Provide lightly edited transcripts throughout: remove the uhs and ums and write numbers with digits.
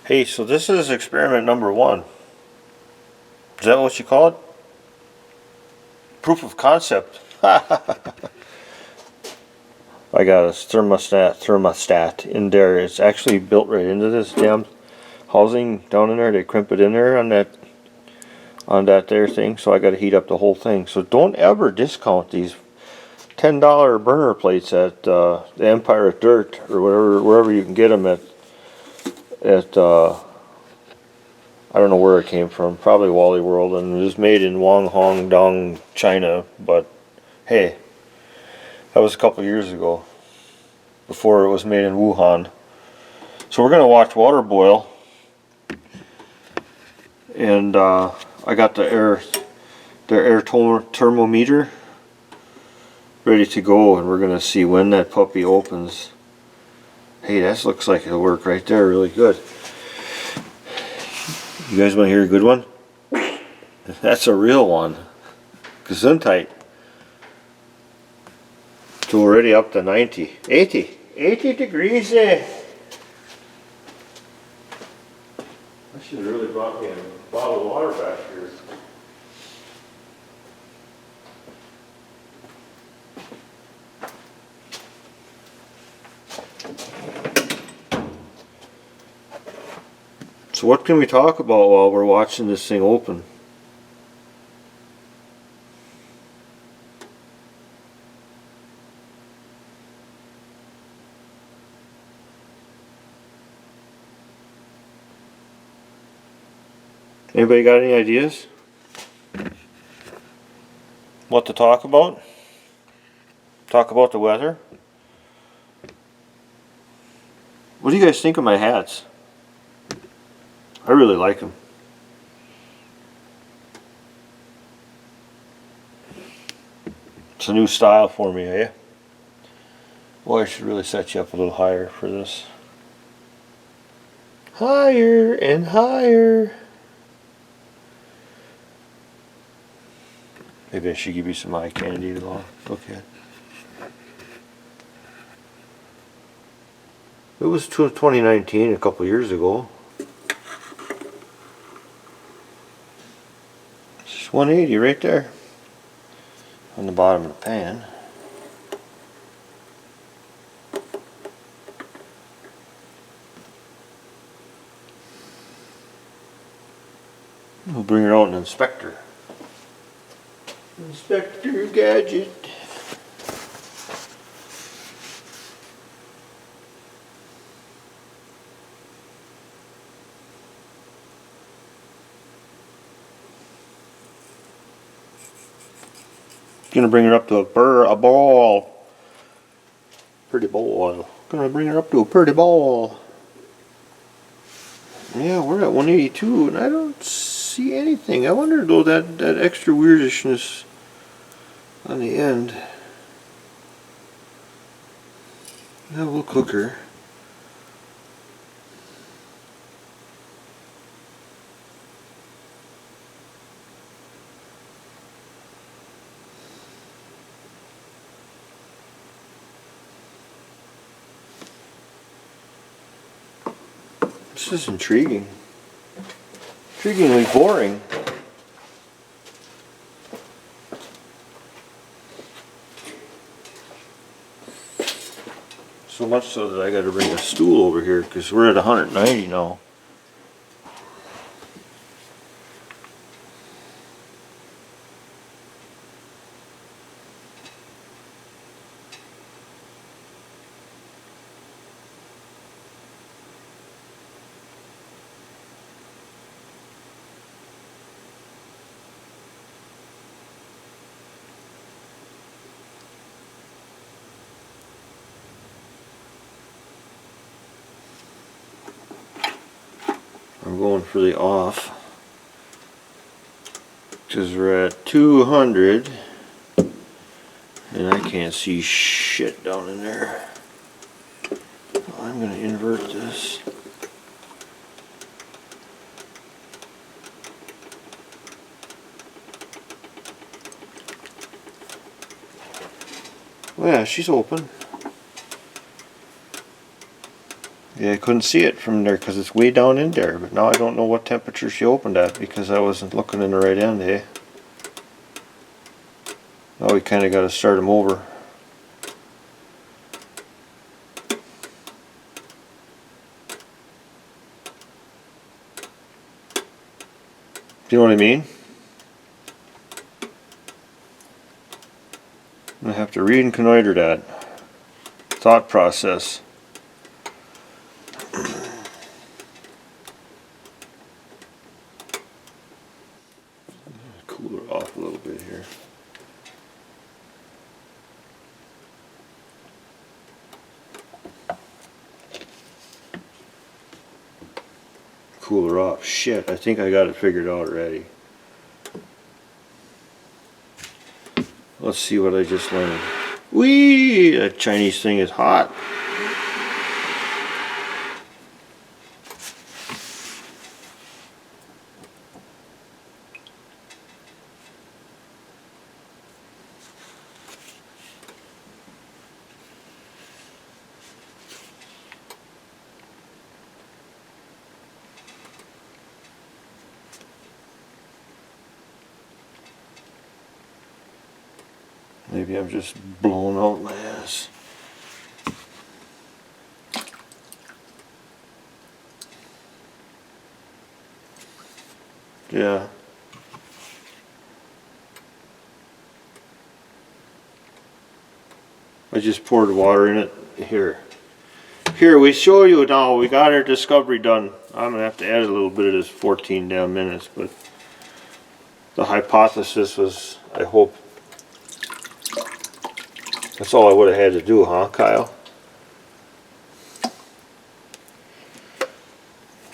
Hey, so this is experiment number 1. Is that what you call it? Proof of concept. I got a thermostat in there. It's actually built right into this damn housing down in there. They crimp it in there on that there thing. So I got to heat up the whole thing. So don't ever discount these $10 burner plates at the Empire of Dirt or wherever you can get them at I don't know where it came from, probably Wally World, and it was made in Guangdong, China, but hey, that was a couple years ago, before it was made in Wuhan. So we're going to watch water boil, and I got the air thermometer ready to go, and we're going to see when that puppy opens. Hey, that looks like it'll work right there really good. You guys want to hear a good one? That's a real one. Gesundheit. So already up to 90. 80 degrees there. I should have really brought me a bottle of water back here. So what can we talk about while we're watching this thing open? Anybody got any ideas? What to talk about? Talk about the weather? What do you guys think of my hats? I really like them. It's a new style for me, eh? Boy, I should really set you up a little higher for this. Higher and higher. Maybe I should give you some eye candy to look at. It was 2019, a couple years ago. It's 180 right there on the bottom of the pan. We'll bring her out an inspector. Inspector Gadget. Gonna bring her up to a ball. Pretty ball. Gonna bring her up to a pretty ball. Yeah, we're at 182 and I don't see anything. I wonder though that extra weirdishness on the end. Yeah, we'll cook her. This is intriguing. Intriguingly boring. So much so that I got to bring a stool over here because we're at 190 now. I'm going for the off because we're at 200 and I can't see shit down in there. I'm going to invert this. Oh yeah, she's open. Yeah, I couldn't see it from there because it's way down in there. But now I don't know what temperature she opened at because I wasn't looking in the right end, eh? Now we kind of got to start them over. Do you know what I mean? I'm going to have to reconnoiter that thought process. Cool her off a little bit here. Cool her off. Shit, I think I got it figured out already. Let's see what I just learned. Whee! That Chinese thing is hot. Maybe I'm just blowing out my ass. Yeah. I just poured water in it. Here. Here, we show you now. We got our discovery done. I'm going to have to add a little bit of this 14 damn minutes, but the hypothesis was, I hope, that's all I would have had to do, huh, Kyle?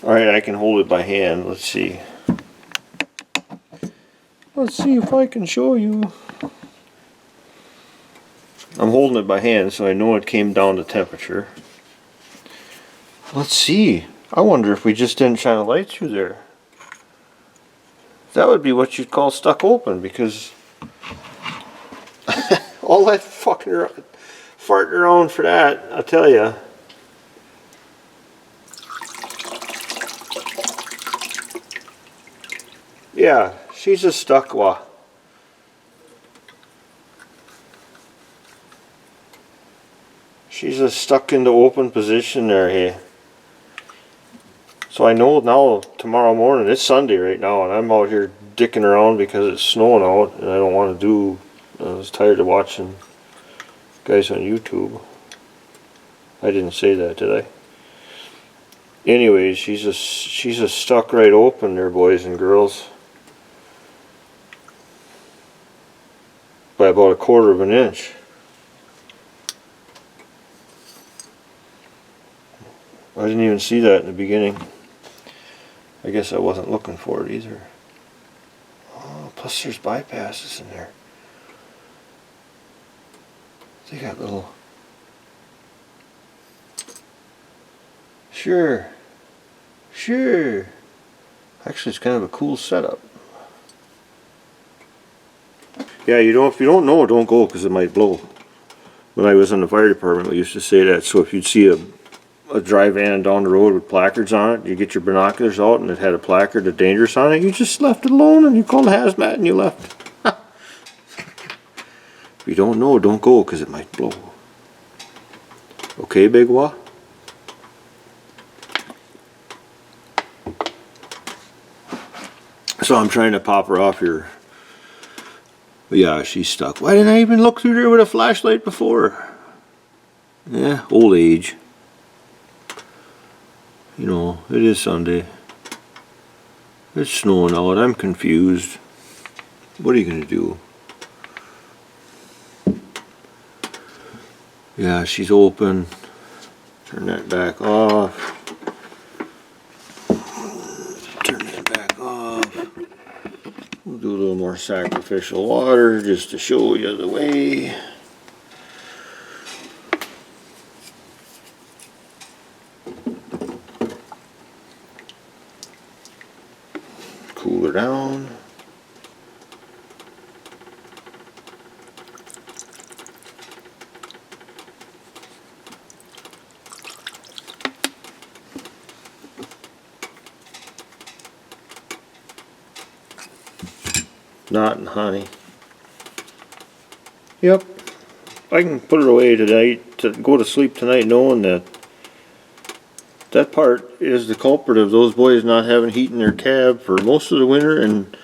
Alright, I can hold it by hand. Let's see. Let's see if I can show you. I'm holding it by hand, so I know it came down to temperature. Let's see. I wonder if we just didn't shine a light through there. That would be what you'd call stuck open, because all that fucking farting around for that, I'll tell you. Yeah, she's a stuck one. She's a stuck in the open position there, hey. So I know now tomorrow morning, it's Sunday right now, and I'm out here dicking around because it's snowing out, and I don't want to do, I was tired of watching guys on YouTube. I didn't say that, did I? Anyways, she's a stuck right open there, boys and girls. By about 1/4 of an inch. I didn't even see that in the beginning. I guess I wasn't looking for it either. Oh, plus there's bypasses in there. They got little... Sure. Sure. Actually, it's kind of a cool setup. Yeah, you know, if you don't know, don't go because it might blow. When I was in the fire department, we used to say that. So if you'd see a dry van down the road with placards on it, you get your binoculars out and it had a placard of dangerous on it, you just left it alone and you called hazmat and you left. If you don't know, don't go because it might blow. Okay, Big Wah? So I'm trying to pop her off here. Yeah, she's stuck. Why didn't I even look through there with a flashlight before? Yeah, old age. You know, it is Sunday. It's snowing out. I'm confused. What are you going to do? Yeah, she's open. Turn that back off. Turn that back off. We'll do a little more sacrificial water just to show you the way. Cool her down. Knot and honey. Yep. I can put it away tonight to go to sleep tonight knowing that that part is the culprit of those boys not having heat in their cab for most of the winter, and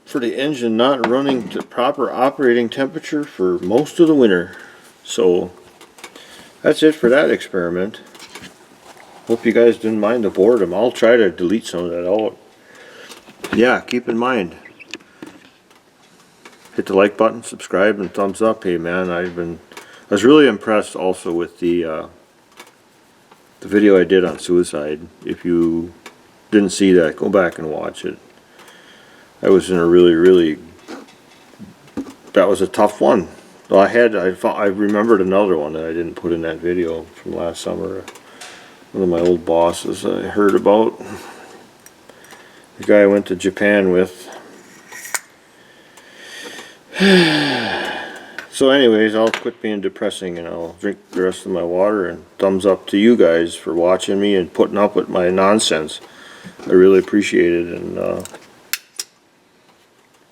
for the engine not running to proper operating temperature for most of the winter. So that's it for that experiment. Hope you guys didn't mind the boredom. I'll try to delete some of that out. Yeah, keep in mind, hit the like button, subscribe, and thumbs up. Hey man, I was really impressed also with the video I did on suicide. If you didn't see that, go back and watch it. I was in a really, that was a tough one. Well, I remembered another one that I didn't put in that video from last summer. One of my old bosses I heard about. The guy I went to Japan with. So anyways, I'll quit being depressing and I'll drink the rest of my water, and thumbs up to you guys for watching me and putting up with my nonsense. I really appreciate it, and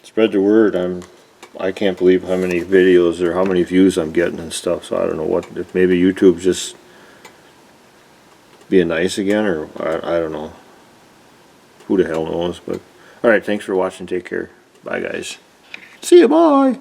spread the word. I can't believe how many videos or how many views I'm getting and stuff, so I don't know what, if maybe YouTube's just being nice again, or I don't know. Who the hell knows, but alright, thanks for watching, take care. Bye guys. See you, bye!